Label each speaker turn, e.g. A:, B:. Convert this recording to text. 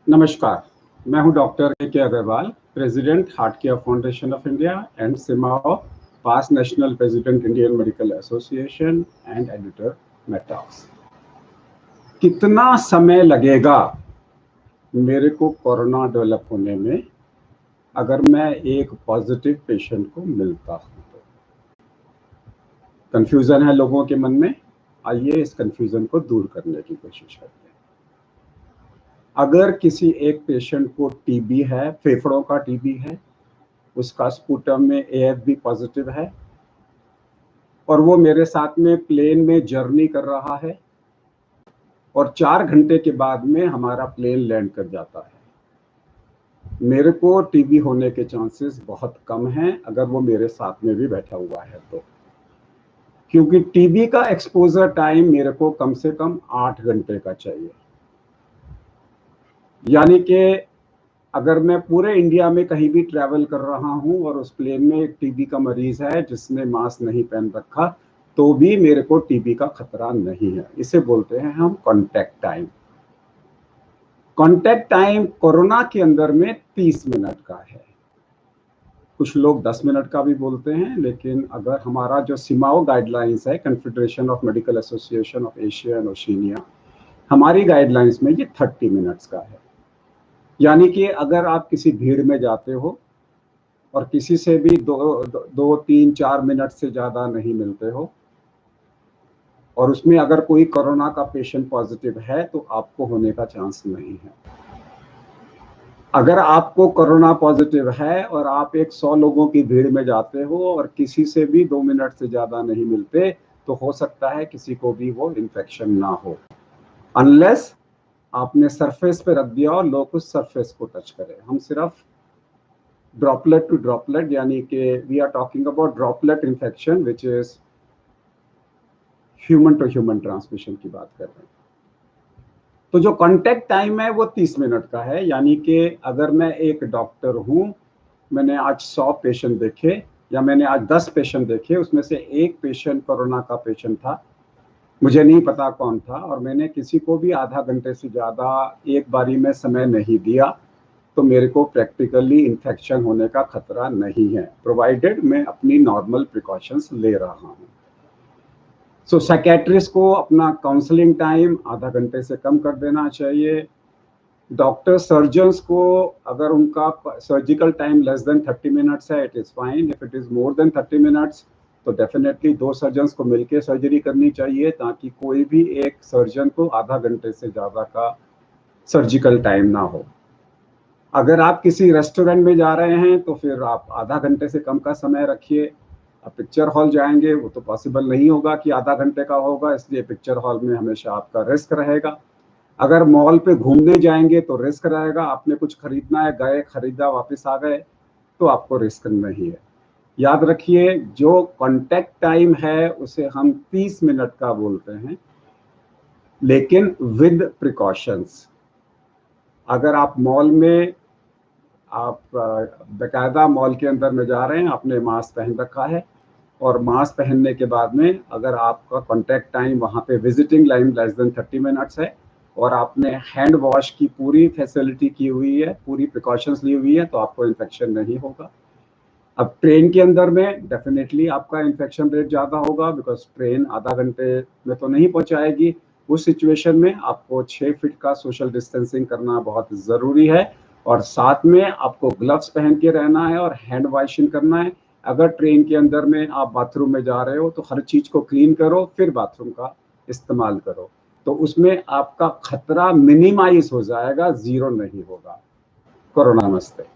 A: नमस्कार, मैं हूं doctor K Agarwal, president heart care foundation of India and CMAAO, past national president Indian medical association and editor Medtalks. कितना समय लगेगा मेरे को कोरोना डेवलप होने में अगर मैं एक पॉजिटिव पेशेंट को मिलता हूं तो? कंफ्यूजन है लोगों के मन में। आइए इस कंफ्यूजन को दूर करने की कोशिश करते हैं। अगर किसी एक पेशेंट को टीबी है, फेफड़ों का टीबी है, उसका स्पूटम में एएफबी पॉजिटिव है और वो मेरे साथ में प्लेन में जर्नी कर रहा है और 4 घंटे के बाद में हमारा प्लेन लैंड कर जाता है, मेरे को टीबी होने के चांसेस बहुत कम हैं अगर वो मेरे साथ में भी बैठा हुआ है तो, क्योंकि टीबी का एक्सपोजर टाइम मेरे को कम से कम 8 घंटे का चाहिए। यानी कि अगर मैं पूरे इंडिया में कहीं भी ट्रैवल कर रहा हूं और उस प्लेन में एक टीबी का मरीज है जिसने मास्क नहीं पहन रखा, तो भी मेरे को टीबी का खतरा नहीं है। इसे बोलते हैं हम contact time. Contact time corona के अंदर में 30 मिनट का है। कुछ लोग 10 मिनट का भी बोलते हैं, लेकिन अगर हमारा जो सिमाओ गाइडलाइंस है, confederation of medical association of Asia and Oceania, हमारी गाइडलाइंस में ये 30 मिनट्स का है। यानी कि अगर आप किसी भीड़ में जाते हो और किसी से भी 2-3-4 मिनट से ज़्यादा नहीं मिलते हो और उसमें अगर कोई कोरोना का पेशेंट पॉजिटिव है तो आपको होने का चांस नहीं है। अगर आपको कोरोना पॉजिटिव है और आप एक 100 लोगों की भीड़ में जाते हो और किसी से भी 2 मिनट से ज़्यादा नहीं मिलते, तो हो सकता है किसी को भी वो इन्फेक्शन ना हो, अनलेस आपने सरफेस पे रख दिया और लोग उस सरफेस को टच करें। हम सिर्फ ड्रॉपलेट टू ड्रॉपलेट, यानी कि we are talking about droplet infection which is human to human transmission की बात कर रहे हैं। तो जो कांटेक्ट टाइम है वो 30 मिनट का है। यानी कि अगर मैं एक डॉक्टर हूं, मैंने आज 100 पेशेंट देखे या मैंने आज 10 पेशेंट देखे, उसमें से एक पेशेंट कोरोना का पेशेंट था, मुझे नहीं पता कौन था, और मैंने किसी को भी आधा घंटे से ज़्यादा एक बारी में समय नहीं दिया, तो मेरे को प्रैक्टिकली इन्फेक्शन होने का खतरा नहीं है, प्रोवाइडेड मैं अपनी नॉर्मल प्रिकॉशंस ले रहा हूँ। सो साइकेट्रिस्ट को अपना काउंसलिंग टाइम आधा घंटे से कम कर देना चाहिए। डॉक्टर सर्जन्स को अगर उनका surgical time less than 30 minutes है, it is fine. If it is more than 30 minutes तो डेफिनेटली 2 सर्जन्स को मिलकर सर्जरी करनी चाहिए, ताकि कोई भी एक सर्जन को आधा घंटे से ज़्यादा का सर्जिकल टाइम ना हो। अगर आप किसी रेस्टोरेंट में जा रहे हैं तो फिर आप आधा घंटे से कम का समय रखिए। अब पिक्चर हॉल जाएंगे, वो तो पॉसिबल नहीं होगा कि आधा घंटे का होगा, इसलिए पिक्चर हॉल में हमेशा आपका रिस्क रहेगा। अगर मॉल पे घूमने जाएंगे तो रिस्क रहेगा, आपने कुछ खरीदना है, गए, खरीदा, वापस आ गए, तो आपको रिस्क नहीं है। याद रखिए, जो कांटेक्ट टाइम है उसे हम 30 मिनट का बोलते हैं, लेकिन विद प्रिकॉशंस। अगर आप मॉल में, आप बाकायदा मॉल के अंदर में जा रहे हैं, आपने मास्क पहन रखा है, और मास्क पहनने के बाद में अगर आपका कांटेक्ट टाइम वहाँ पे visiting line less than 30 minutes है और आपने हैंड वॉश की पूरी फैसिलिटी की हुई है, पूरी प्रिकॉशंस ली हुई है, तो आपको इन्फेक्शन नहीं होगा। अब ट्रेन के अंदर में डेफिनेटली आपका इन्फेक्शन रेट ज़्यादा होगा, बिकॉज ट्रेन आधा घंटे में तो नहीं पहुँचाएगी। उस सिचुएशन में आपको 6 फीट का सोशल डिस्टेंसिंग करना बहुत ज़रूरी है, और साथ में आपको ग्लव्स पहन के रहना है और हैंड वॉशिंग करना है। अगर ट्रेन के अंदर में आप बाथरूम में जा रहे हो तो हर चीज़ को क्लीन करो, फिर बाथरूम का इस्तेमाल करो, तो उसमें आपका खतरा मिनिमाइज हो जाएगा, ज़ीरो नहीं होगा। कोरोना नमस्ते।